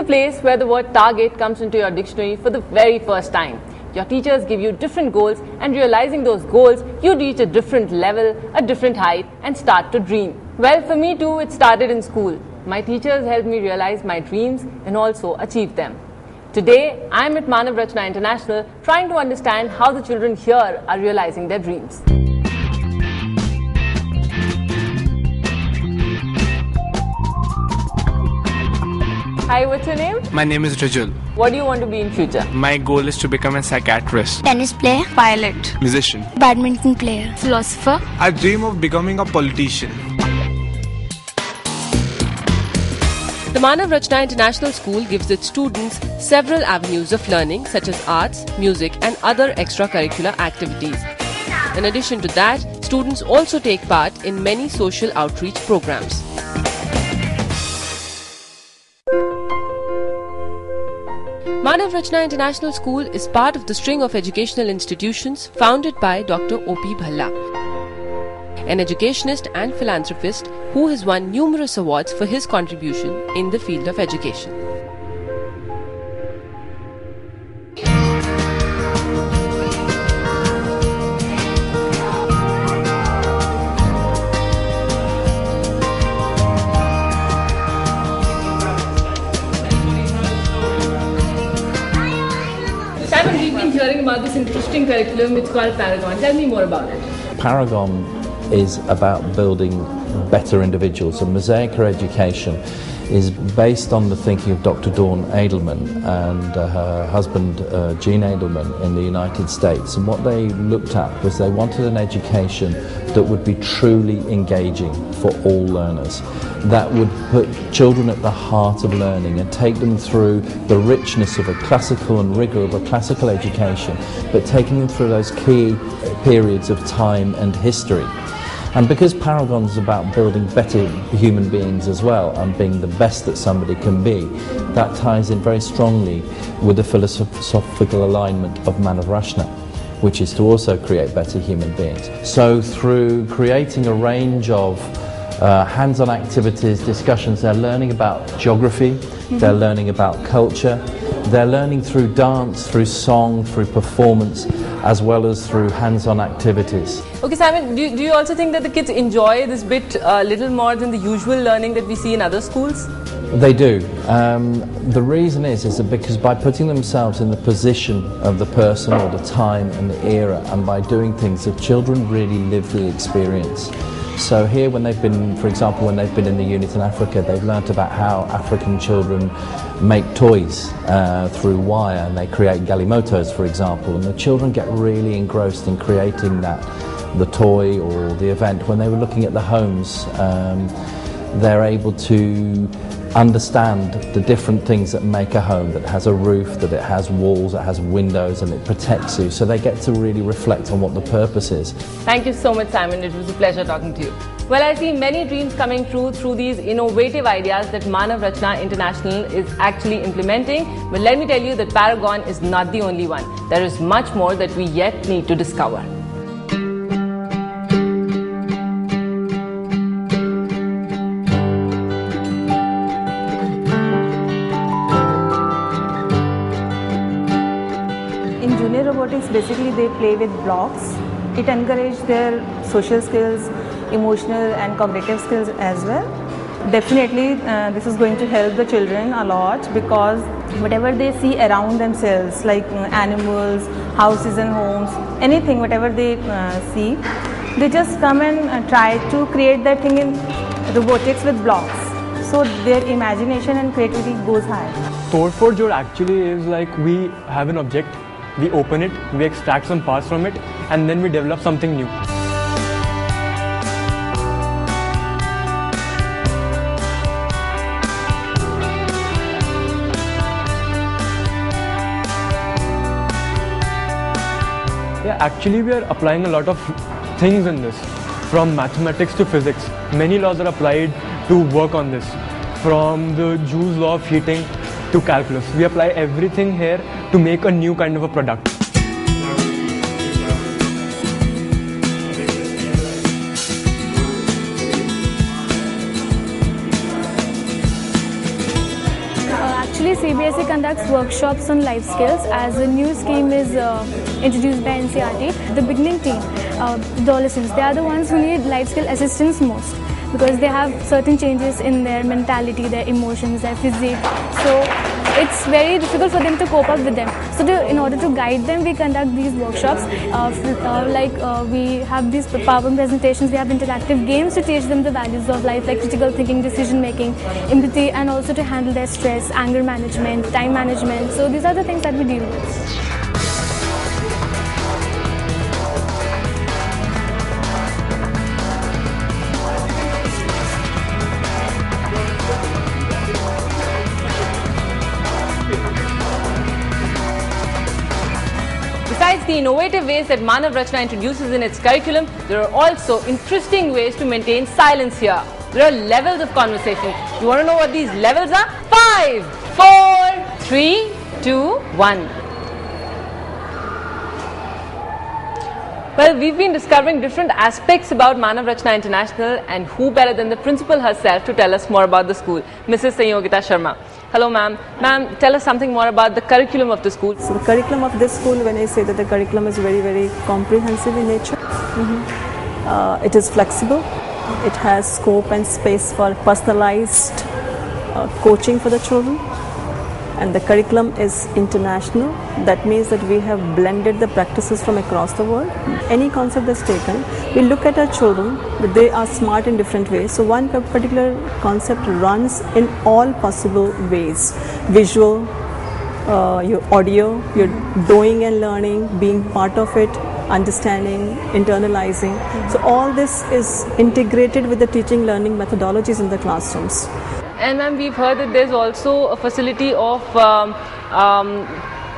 place where the word target comes into your dictionary for the very first time. Your teachers give you different goals, and realizing those goals, you reach a different level, a different height, and start to dream. Well, for me too, it started in school. My teachers helped me realize my dreams and also achieve them. Today, I'm at Manav Rachna International trying to understand how the children here are realizing their dreams. Hi, what's your name? My name is Rajul. What do you want to be in future? My goal is to become a psychiatrist, tennis player, pilot, musician, badminton player, philosopher. I dream of becoming a politician. The Manav Rachna International School gives its students several avenues of learning such as arts, music and other extracurricular activities. In addition to that, students also take part in many social outreach programs. Manav Rachna International School is part of the string of educational institutions founded by Dr. O.P. Bhalla, an educationist and philanthropist who has won numerous awards for his contribution in the field of education. Simon, we've been hearing about this interesting curriculum. It's called Paragon. Tell me more about it. Paragon is about building better individuals, and Mosaica Education is based on the thinking of Dr. Dawn Edelman and her husband Gene Edelman in the United States. And what they looked at was they wanted an education that would be truly engaging for all learners, that would put children at the heart of learning and take them through the richness of a classical and rigor of a classical education, but taking them through those key periods of time and history. And because Paragon's about building better human beings as well and being the best that somebody can be, that ties in very strongly with the philosophical alignment of Manav Rachna, which is to also create better human beings. So through creating a range of hands-on activities, discussions, they're learning about geography, they're learning about culture, they're learning through dance, through song, through performance, as well as through hands-on activities. Okay, Simon, do you also think that the kids enjoy this bit a little more than the usual learning that we see in other schools? They do. The reason is that because by putting themselves in the position of the person or the time and the era, and by doing things, the children really live the experience. So here, when they've been, for example, when they've been in the unit in Africa, they've learnt about how African children make toys through wire, and they create galimotos, for example, and the children get really engrossed in creating that, the toy or the event. When they were looking at the homes, they're able to understand the different things that make a home, that has a roof, that it has walls, it has windows, and it protects you. So they get to really reflect on what the purpose is. Thank you so much, Simon. It was a pleasure talking to you. Well, I see many dreams coming true through these innovative ideas that Manav Rachna International is actually implementing. But let me tell you that Paragon is not the only one. There is much more that we yet need to discover. In junior robotics, basically they play with blocks. It encourages their social skills, emotional and cognitive skills as well. Definitely this is going to help the children a lot, because whatever they see around themselves, like animals, houses and homes, anything, whatever they see, they just come and try to create that thing in robotics with blocks. So their imagination and creativity goes high. Todford actually is like, we have an object, we open it, we extract some parts from it, and then we develop something new. Yeah, actually we are applying a lot of things in this, from mathematics to physics. Many laws are applied to work on this, from the Joule's law of heating to calculus. We apply everything here to make a new kind of a product. Actually, CBSE conducts workshops on life skills as a new scheme is introduced by NCERT. The beginning team, adolescents, they are the ones who need life skill assistance most because they have certain changes in their mentality, their emotions, their physique. So it's very difficult for them to cope up with them. So in order to guide them, we conduct these workshops. We have these PowerPoint presentations, we have interactive games to teach them the values of life like critical thinking, decision making, empathy, and also to handle their stress, anger management, time management. So these are the things that we deal with. Besides the innovative ways that Manav Rachna introduces in its curriculum, there are also interesting ways to maintain silence here. There are levels of conversation. You want to know what these levels are? 5, 4, 3, 2, 1. Well, we've been discovering different aspects about Manav Rachna International, and who better than the principal herself to tell us more about the school, Mrs. Sanyogita Sharma. Hello ma'am. Ma'am, tell us something more about the curriculum of the school. So the curriculum of this school, when I say that the curriculum is very, very comprehensive in nature, it is flexible, it has scope and space for personalized coaching for the children, and the curriculum is international. That means that we have blended the practices from across the world. Any concept that's taken, we look at our children, that they are smart in different ways. So one particular concept runs in all possible ways. Visual, your audio, your doing and learning, being part of it, understanding, internalizing. So all this is integrated with the teaching learning methodologies in the classrooms. And ma'am, we've heard that there's also a facility of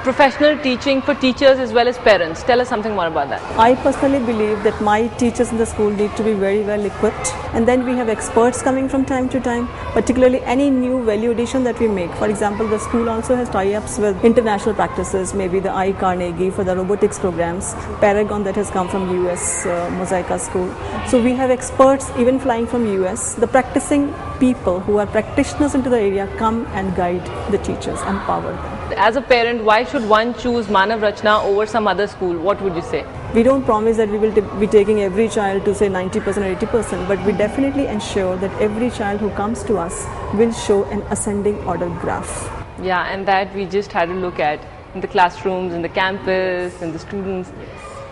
professional teaching for teachers as well as parents. Tell us something more about that. I personally believe that my teachers in the school need to be very well equipped, and then we have experts coming from time to time, particularly any new value addition that we make. For example, the school also has tie-ups with international practices, maybe the I. Carnegie for the robotics programs, Paragon that has come from US, Mosaica School. So we have experts even flying from US. The practicing people who are practitioners into the area come and guide the teachers, empower them. As a parent, why should one choose Manav Rachna over some other school? What would you say? We don't promise that we will be taking every child to say 90% or 80%, but we definitely ensure that every child who comes to us will show an ascending order graph. Yeah, and that we just had a look at in the classrooms, in the campus, in the students.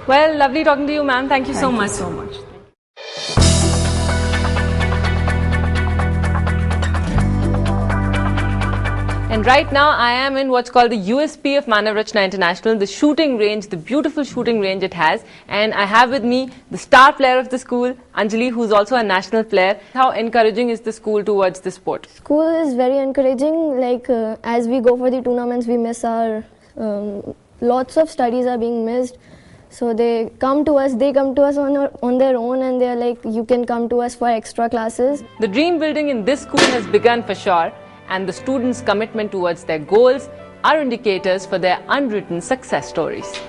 Well, lovely talking to you, ma'am. Thank you so much. Thank you so much. And right now I am in what's called the USP of Manav Rachna International, the shooting range, the beautiful shooting range it has. And I have with me the star player of the school, Anjali, who's also a national player. How encouraging is the school towards the sport? School is very encouraging. As we go for the tournaments, we miss our lots of studies are being missed. So they come to us on their own, and they're like, you can come to us for extra classes. The dream building in this school has begun for sure, and the students' commitment towards their goals are indicators for their unwritten success stories.